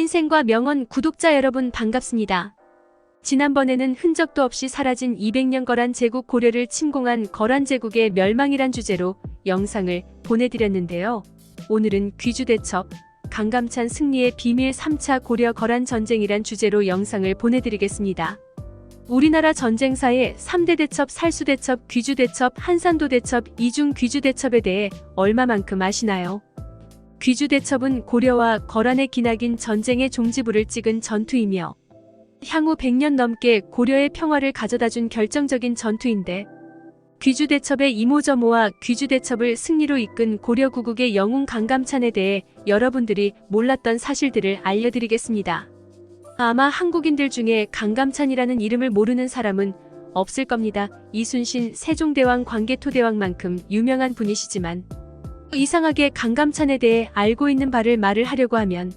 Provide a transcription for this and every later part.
인생과 명언 구독자 여러분 반갑습니다. 지난번에는 흔적도 없이 사라진 200년 거란 제국 고려를 침공한 거란 제국의 멸망이란 주제로 영상을 보내드렸는데요. 오늘은 귀주대첩, 강감찬 승리의 비밀 3차 고려 거란 전쟁이란 주제로 영상을 보내드리겠습니다. 우리나라 전쟁사의 3대 대첩, 살수대첩, 귀주대첩, 한산도대첩, 이중 귀주대첩에 대해 얼마만큼 아시나요? 귀주대첩은 고려와 거란의 기나긴 전쟁의 종지부를 찍은 전투이며 향후 100년 넘게 고려의 평화를 가져다준 결정적인 전투인데, 귀주대첩의 이모저모와 귀주대첩을 승리로 이끈 고려 구국의 영웅 강감찬에 대해 여러분들이 몰랐던 사실들을 알려드리겠습니다. 아마 한국인들 중에 강감찬이라는 이름을 모르는 사람은 없을 겁니다. 이순신 세종대왕 광개토대왕만큼 유명한 분이시지만 이상하게 강감찬에 대해 알고 있는 바를 말을 하려고 하면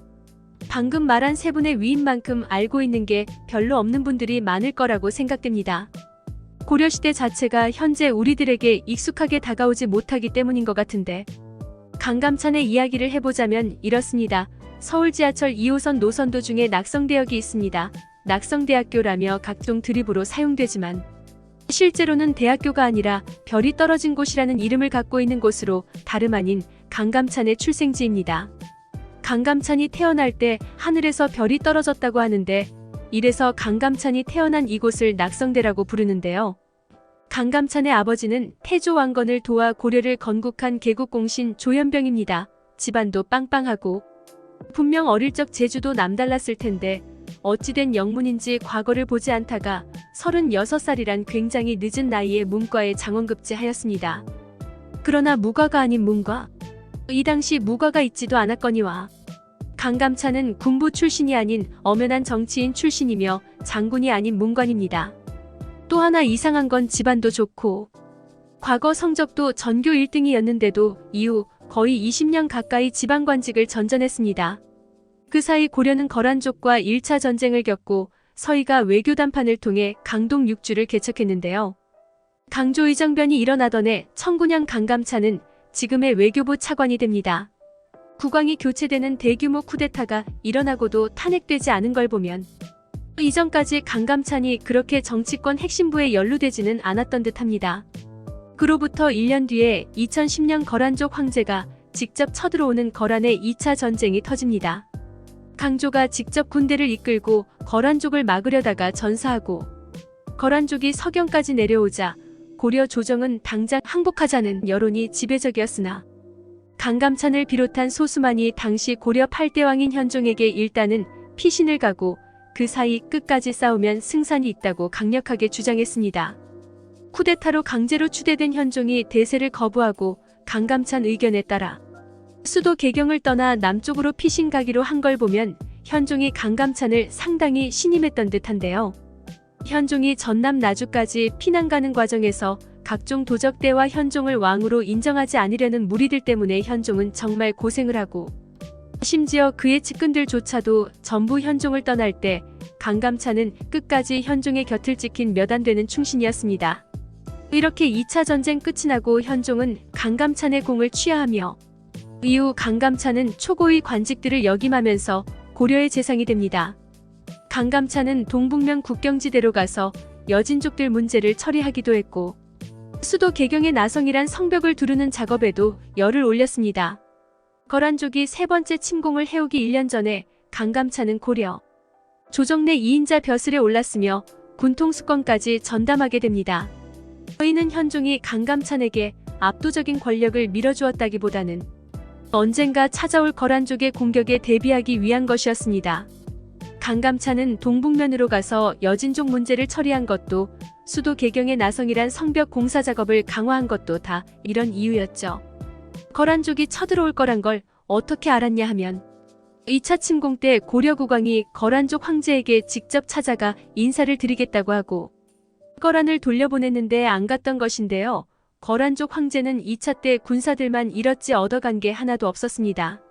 방금 말한 세 분의 위인만큼 알고 있는 게 별로 없는 분들이 많을 거라고 생각됩니다. 고려시대 자체가 현재 우리들에게 익숙하게 다가오지 못하기 때문인 것 같은데, 강감찬의 이야기를 해보자면 이렇습니다. 서울 지하철 2호선 노선도 중에 낙성대역이 있습니다. 낙성대학교라며 각종 드립으로 사용되지만 실제로는 대학교가 아니라 별이 떨어진 곳이라는 이름을 갖고 있는 곳으로 다름 아닌 강감찬의 출생지입니다. 강감찬이 태어날 때 하늘에서 별이 떨어졌다고 하는데, 이래서 강감찬이 태어난 이곳을 낙성대라고 부르는데요. 강감찬의 아버지는 태조 왕건을 도와 고려를 건국한 개국공신 조현병입니다. 집안도 빵빵하고 분명 어릴 적 재주도 남달랐을 텐데 어찌된 영문인지 과거를 보지 않다가 36살이란 굉장히 늦은 나이에 문과에 장원급제하였습니다. 그러나 무과가 아닌 문과? 이 당시 무과가 있지도 않았거니와 강감찬은 군부 출신이 아닌 엄연한 정치인 출신이며 장군이 아닌 문관입니다. 또 하나 이상한 건 집안도 좋고 과거 성적도 전교 1등이었는데도 이후 거의 20년 가까이 지방관직을 전전했습니다. 그 사이 고려는 거란족과 1차 전쟁을 겪고 서희가 외교 담판을 통해 강동 6주를 개척했는데요. 강조의정변이 일어나던 해 청군양 강감찬은 지금의 외교부 차관이 됩니다. 국왕이 교체되는 대규모 쿠데타가 일어나고도 탄핵되지 않은 걸 보면 이전까지 강감찬이 그렇게 정치권 핵심부에 연루되지는 않았던 듯합니다. 그로부터 1년 뒤에 2010년 거란족 황제가 직접 쳐들어오는 거란의 2차 전쟁이 터집니다. 강조가 직접 군대를 이끌고 거란족을 막으려다가 전사하고 거란족이 서경까지 내려오자 고려 조정은 당장 항복하자는 여론이 지배적이었으나 강감찬을 비롯한 소수만이 당시 고려 8대왕인 현종에게 일단은 피신을 가고 그 사이 끝까지 싸우면 승산이 있다고 강력하게 주장했습니다. 쿠데타로 강제로 추대된 현종이 대세를 거부하고 강감찬 의견에 따라 수도 개경을 떠나 남쪽으로 피신 가기로 한 걸 보면 현종이 강감찬을 상당히 신임했던 듯한데요. 현종이 전남 나주까지 피난 가는 과정에서 각종 도적대와 현종을 왕으로 인정하지 않으려는 무리들 때문에 현종은 정말 고생을 하고, 심지어 그의 측근들조차도 전부 현종을 떠날 때 강감찬은 끝까지 현종의 곁을 지킨 몇 안 되는 충신이었습니다. 이렇게 2차 전쟁 끝이 나고 현종은 강감찬의 공을 취하하며 이후 강감찬은 초고위 관직들을 역임하면서 고려의 재상이 됩니다. 강감찬은 동북면 국경지대로 가서 여진족들 문제를 처리하기도 했고 수도 개경의 나성이란 성벽을 두르는 작업에도 열을 올렸습니다. 거란족이 세 번째 침공을 해오기 1년 전에 강감찬은 고려 조정 내 2인자 벼슬에 올랐으며 군통수권까지 전담하게 됩니다. 이는 현종이 강감찬에게 압도적인 권력을 밀어주었다기보다는 언젠가 찾아올 거란족의 공격에 대비하기 위한 것이었습니다. 강감찬은 동북면으로 가서 여진족 문제를 처리한 것도, 수도 개경의 나성이란 성벽 공사 작업을 강화한 것도 다 이런 이유였죠. 거란족이 쳐들어올 거란 걸 어떻게 알았냐 하면 2차 침공 때 고려 국왕이 거란족 황제에게 직접 찾아가 인사를 드리겠다고 하고 거란을 돌려보냈는데 안 갔던 것인데요. 거란족 황제는 2차 때 군사들만 잃었지 얻어간 게 하나도 없었습니다.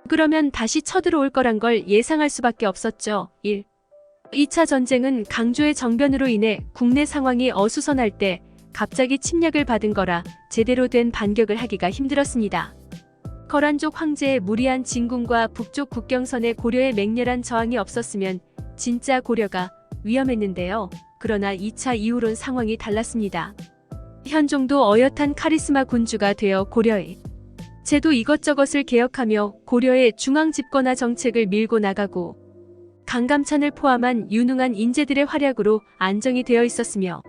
그러면 다시 쳐들어올 거란 걸 예상할 수밖에 없었죠. 1. 2차 전쟁은 강조의 정변으로 인해 국내 상황이 어수선할 때 갑자기 침략을 받은 거라 제대로 된 반격을 하기가 힘들었습니다. 거란족 황제의 무리한 진군과 북쪽 국경선의 고려의 맹렬한 저항이 없었으면 진짜 고려가 위험했는데요. 그러나 2차 이후론 상황이 달랐습니다. 현종도 어엿한 카리스마 군주가 되어 고려의 제도 이것저것을 개혁하며 고려의 중앙 집권화 정책을 밀고 나가고 강감찬을 포함한 유능한 인재들의 활약으로 안정이 되어 있었으며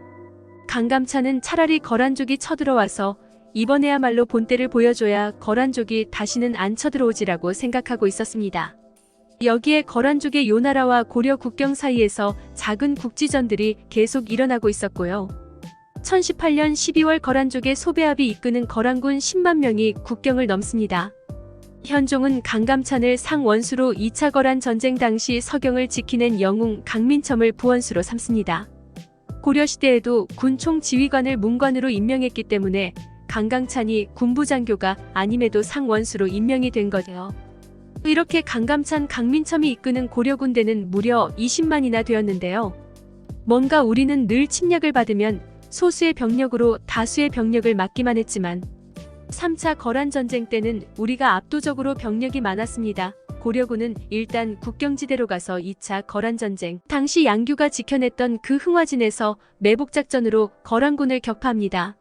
강감찬은 차라리 거란족이 쳐들어와서 이번에야말로 본때를 보여줘야 거란족이 다시는 안 쳐들어오지라고 생각하고 있었습니다. 여기에 거란족의 요나라와 고려 국경 사이에서 작은 국지전들이 계속 일어나고 있었고요. 1018년 12월 거란족의 소배합이 이끄는 거란군 10만 명이 국경을 넘습니다. 현종은 강감찬을 상원수로 2차 거란 전쟁 당시 서경을 지키는 영웅 강민첨을 부원수로 삼습니다. 고려시대에도 군총 지휘관을 문관으로 임명했기 때문에 강감찬이 군부장교가 아님에도 상원수로 임명이 된 거죠. 이렇게 강감찬, 강민첨이 이끄는 고려 군대는 무려 20만이나 되었는데요. 뭔가 우리는 늘 침략을 받으면 소수의 병력으로 다수의 병력을 막기만 했지만 3차 거란 전쟁 때는 우리가 압도적으로 병력이 많았습니다. 고려군은 일단 국경지대로 가서 2차 거란 전쟁 당시 양규가 지켜냈던 그 흥화진에서 매복작전으로 거란군을 격파합니다.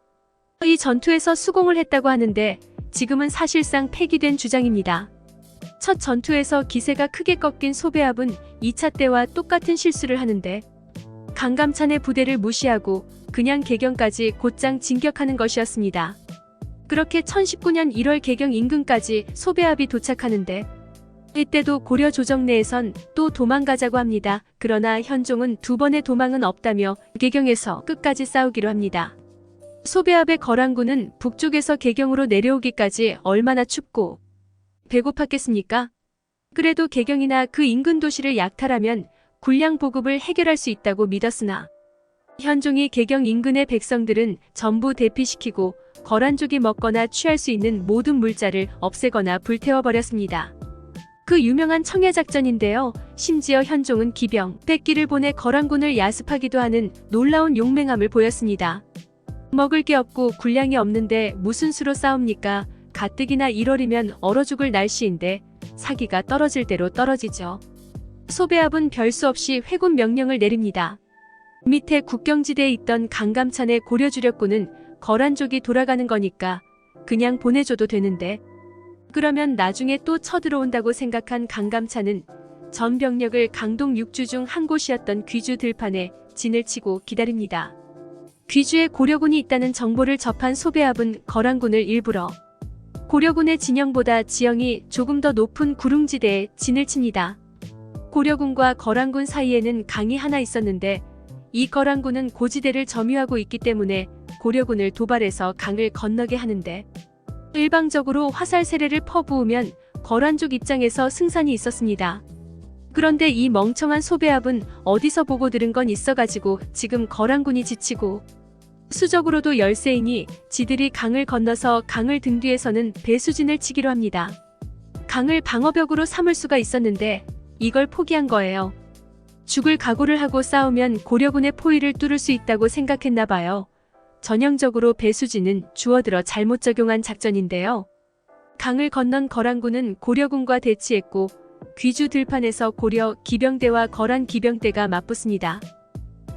이 전투에서 수공을 했다고 하는데 지금은 사실상 폐기된 주장입니다. 첫 전투에서 기세가 크게 꺾인 소배합은 2차 때와 똑같은 실수를 하는데 강감찬의 부대를 무시하고 그냥 개경까지 곧장 진격하는 것이었습니다. 그렇게 1019년 1월 개경 인근까지 소배합이 도착하는데 이때도 고려 조정 내에선 또 도망가자고 합니다. 그러나 현종은 두 번의 도망은 없다며 개경에서 끝까지 싸우기로 합니다. 소배합의 거란군은 북쪽에서 개경으로 내려오기까지 얼마나 춥고 배고팠겠습니까? 그래도 개경이나 그 인근 도시를 약탈하면 군량 보급을 해결할 수 있다고 믿었으나 현종이 개경 인근의 백성들은 전부 대피시키고 거란족이 먹거나 취할 수 있는 모든 물자를 없애거나 불태워버렸습니다. 그 유명한 청야작전인데요. 심지어 현종은 기병 100기를 보내 거란군을 야습하기도 하는 놀라운 용맹함을 보였습니다. 먹을 게 없고 군량이 없는데 무슨 수로 싸웁니까? 가뜩이나 1월이면 얼어 죽을 날씨인데 사기가 떨어질 대로 떨어지죠. 소배합은 별수 없이 회군 명령을 내립니다. 밑에 국경지대에 있던 강감찬의 고려 주력군은 거란족이 돌아가는 거니까 그냥 보내줘도 되는데 그러면 나중에 또 쳐들어온다고 생각한 강감찬은 전 병력을 강동 6주 중 한 곳이었던 귀주 들판에 진을 치고 기다립니다. 귀주에 고려군이 있다는 정보를 접한 소배합은 거란군을 일부러 고려군의 진영보다 지형이 조금 더 높은 구릉지대에 진을 칩니다. 고려군과 거란군 사이에는 강이 하나 있었는데 이 거란군은 고지대를 점유하고 있기 때문에 고려군을 도발해서 강을 건너게 하는데 일방적으로 화살 세례를 퍼부으면 거란족 입장에서 승산이 있었습니다. 그런데 이 멍청한 소배합은 어디서 보고 들은 건 있어가지고 지금 거란군이 지치고 수적으로도 열세이니 지들이 강을 건너서 강을 등 뒤에서는 배수진을 치기로 합니다. 강을 방어벽으로 삼을 수가 있었는데 이걸 포기한 거예요. 죽을 각오를 하고 싸우면 고려군의 포위를 뚫을 수 있다고 생각했나 봐요. 전형적으로 배수진은 주어들어 잘못 적용한 작전인데요. 강을 건넌 거란군은 고려군과 대치했고 귀주 들판에서 고려 기병대와 거란 기병대가 맞붙습니다.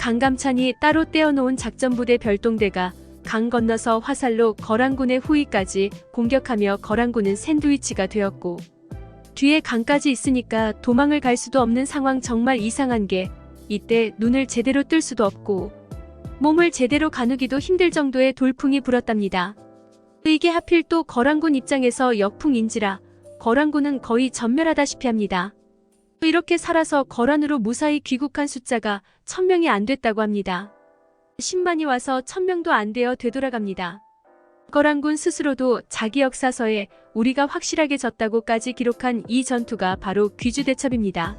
강감찬이 따로 떼어놓은 작전부대 별동대가 강 건너서 화살로 거란군의 후위까지 공격하며 거란군은 샌드위치가 되었고 뒤에 강까지 있으니까 도망을 갈 수도 없는 상황. 정말 이상한 게 이때 눈을 제대로 뜰 수도 없고 몸을 제대로 가누기도 힘들 정도의 돌풍이 불었답니다. 이게 하필 또 거란군 입장에서 역풍인지라 거란군은 거의 전멸하다시피 합니다. 이렇게 살아서 거란으로 무사히 귀국한 숫자가 1000명이 안 됐다고 합니다. 10만이 와서 1000명도 안 되어 되돌아갑니다. 거란군 스스로도 자기 역사서에 우리가 확실하게 졌다고까지 기록한 이 전투가 바로 귀주대첩입니다.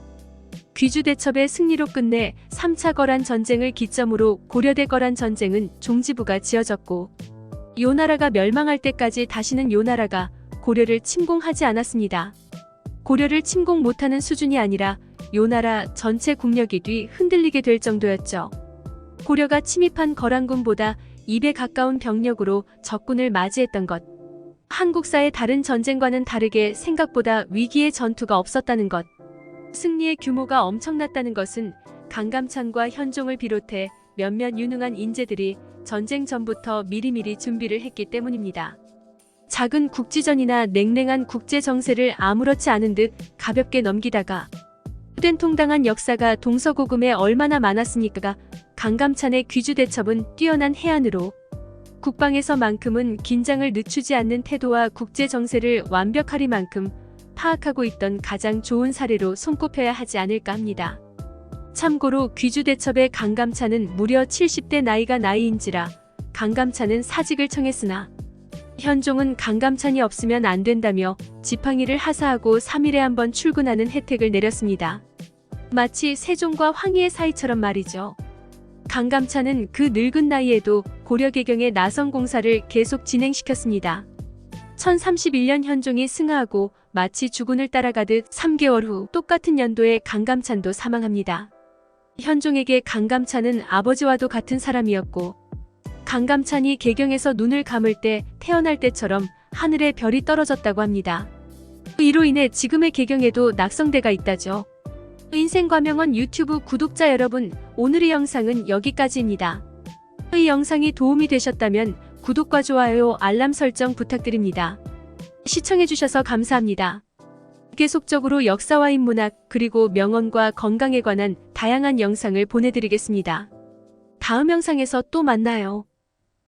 귀주대첩의 승리로 끝내 3차 거란 전쟁을 기점으로 고려대 거란 전쟁은 종지부가 지어졌고 요나라가 멸망할 때까지 다시는 요나라가 고려를 침공하지 않았습니다. 고려를 침공 못하는 수준이 아니라 요나라 전체 국력이 뒤 흔들리게 될 정도였죠. 고려가 침입한 거란군보다 2배 가까운 병력으로 적군을 맞이했던 것. 한국사의 다른 전쟁과는 다르게 생각보다 위기의 전투가 없었다는 것. 승리의 규모가 엄청났다는 것은 강감찬과 현종을 비롯해 몇몇 유능한 인재들이 전쟁 전부터 미리미리 준비를 했기 때문입니다. 작은 국지전이나 냉랭한 국제 정세를 아무렇지 않은 듯 가볍게 넘기다가 후된통당한 역사가 동서고금에 얼마나 많았습니까? 강감찬의 귀주대첩은 뛰어난 해안으로 국방에서만큼은 긴장을 늦추지 않는 태도와 국제 정세를 완벽하리만큼 파악하고 있던 가장 좋은 사례로 손꼽혀야 하지 않을까 합니다. 참고로 귀주대첩의 강감찬은 무려 70대 나이가 나이인지라 강감찬은 사직을 청했으나 현종은 강감찬이 없으면 안 된다며 지팡이를 하사하고 3일에 한 번 출근하는 혜택을 내렸습니다. 마치 세종과 황희의 사이처럼 말이죠. 강감찬은 그 늙은 나이에도 고려개경의 나선공사를 계속 진행시켰습니다. 1031년 현종이 승하하고 마치 주군을 따라가듯 3개월 후 똑같은 연도에 강감찬도 사망합니다. 현종에게 강감찬은 아버지와도 같은 사람이었고 강감찬이 개경에서 눈을 감을 때 태어날 때처럼 하늘에 별이 떨어졌다고 합니다. 이로 인해 지금의 개경에도 낙성대가 있다죠. 인생과명원 유튜브 구독자 여러분, 오늘의 영상은 여기까지입니다. 이 영상이 도움이 되셨다면 구독과 좋아요, 알람 설정 부탁드립니다. 시청해주셔서 감사합니다. 계속적으로 역사와 인문학 그리고 명언과 건강에 관한 다양한 영상을 보내드리겠습니다. 다음 영상에서 또 만나요.